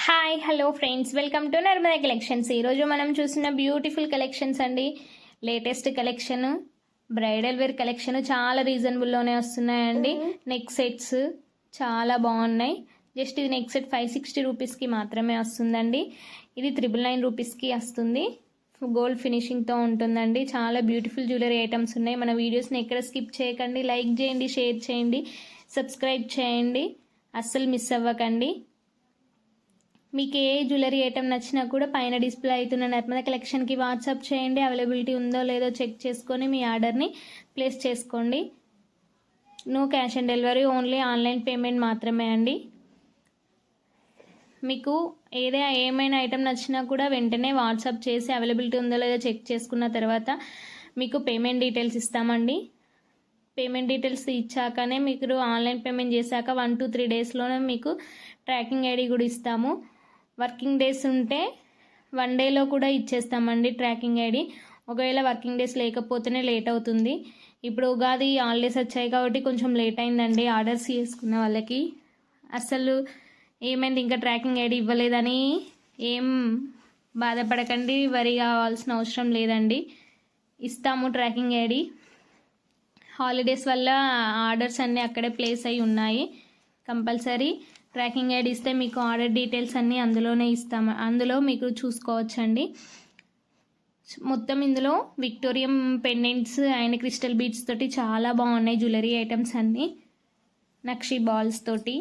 Hi hello friends, welcome to Narmada collections. ఈరోజు మనం చూసిన బ్యూటిఫుల్ కలెక్షన్స్ అండి. Latest collection, bridal wear collection చాలా రీజనబుల్లోనే వస్తున్నాయండి. నెక్ సెట్స్ చాలా బాగున్నాయి. జస్ట్ ఇది నెక్ సెట్ 560 రూపీస్కి మాత్రమే వస్తుందండి. ఇది 999 రూపీస్కి వస్తుంది. గోల్డ్ ఫినిషింగ్తో ఉంటుందండి. చాలా బ్యూటిఫుల్ జ్యువెలరీ ఐటమ్స్ ఉన్నాయి. మన వీడియోస్ని ఎక్కడ స్కిప్ చేయకండి. లైక్ చేయండి, షేర్ చేయండి, సబ్స్క్రైబ్ చేయండి, అస్సలు మిస్ అవ్వకండి. మీకు ఏ జ్యువెలరీ ఐటమ్ నచ్చినా కూడా పైన డిస్ప్లే అవుతున్న నర్మదా కలెక్షన్కి వాట్సాప్ చేయండి. అవైలబిలిటీ ఉందో లేదో చెక్ చేసుకొని మీ ఆర్డర్ని ప్లేస్ చేసుకోండి. No cash on delivery, only online payment మాత్రమే అండి. మీకు ఏమైనా ఐటమ్ నచ్చినా కూడా వెంటనే వాట్సాప్ చేసి అవైలబిలిటీ ఉందో లేదో చెక్ చేసుకున్న తర్వాత మీకు పేమెంట్ డీటెయిల్స్ ఇస్తామండి. పేమెంట్ డీటెయిల్స్ ఇచ్చాకనే మీకు ఆన్లైన్ పేమెంట్ చేశాక 1 to 3 డేస్లోనే మీకు ట్రాకింగ్ ఐడి కూడా ఇస్తాము. వర్కింగ్ డేస్ ఉంటే 1 డేలో కూడా ఇచ్చేస్తామండి ట్రాకింగ్ ఐడి. ఒకవేళ వర్కింగ్ డేస్ లేకపోతేనే లేట్ అవుతుంది. ఇప్పుడు ఉగాది హాలిడేస్ వచ్చాయి కాబట్టి కొంచెం లేట్ అయిందండి ఆర్డర్స్ చేసుకున్న వాళ్ళకి. అసలు ఏమైంది ఇంకా ట్రాకింగ్ ఐడి ఇవ్వలేదని ఏం బాధపడకండి, వరి కావాల్సిన అవసరం లేదండి. ఇస్తాము ట్రాకింగ్ ఐడి. హాలిడేస్ వల్ల ఆర్డర్స్ అన్నీ అక్కడే ప్లేస్ అయి ఉన్నాయి. కంపల్సరీ ట్రాకింగ్ ఐడి ఇస్తే మీకు ఆర్డర్ డీటెయిల్స్ అన్నీ అందులోనే ఇస్తాము. అందులో మీకు చూసుకోవచ్చండి. మొత్తం ఇందులో విక్టోరియం పెండెంట్స్ అండ్ క్రిస్టల్ బీడ్స్ తోటి చాలా బాగున్నాయి జ్యువెలరీ ఐటమ్స్ అన్నీ. నక్షి బాల్స్ తోటి.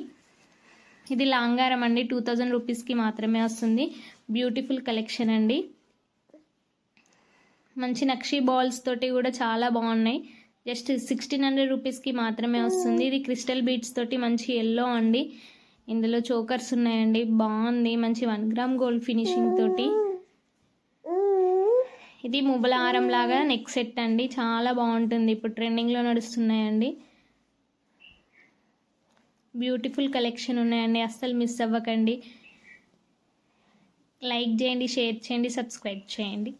ఇది లాంగారం అండి, 2000 రూపీస్కి మాత్రమే వస్తుంది. బ్యూటిఫుల్ కలెక్షన్ అండి. మంచి నక్షి బాల్స్ తోటి కూడా చాలా బాగున్నాయి. జస్ట్ 1600 రూపీస్కి మాత్రమే వస్తుంది. ఇది క్రిస్టల్ బీడ్స్ తోటి మంచి ఎల్లో అండి. ఇందులో చోకర్స్ ఉన్నాయండి, బాగుంది. మంచి 1 గ్రామ్ గోల్డ్ ఫినిషింగ్ తోటి. ఇది ముబలారం లాగా నెక్ సెట్ అండి, చాలా బాగుంటుంది. ఇప్పుడు ట్రెండింగ్లో నడుస్తున్నాయండి. బ్యూటిఫుల్ కలెక్షన్ ఉన్నాయండి, అస్సలు మిస్ అవ్వకండి. లైక్ చేయండి, షేర్ చేయండి, సబ్స్క్రైబ్ చేయండి.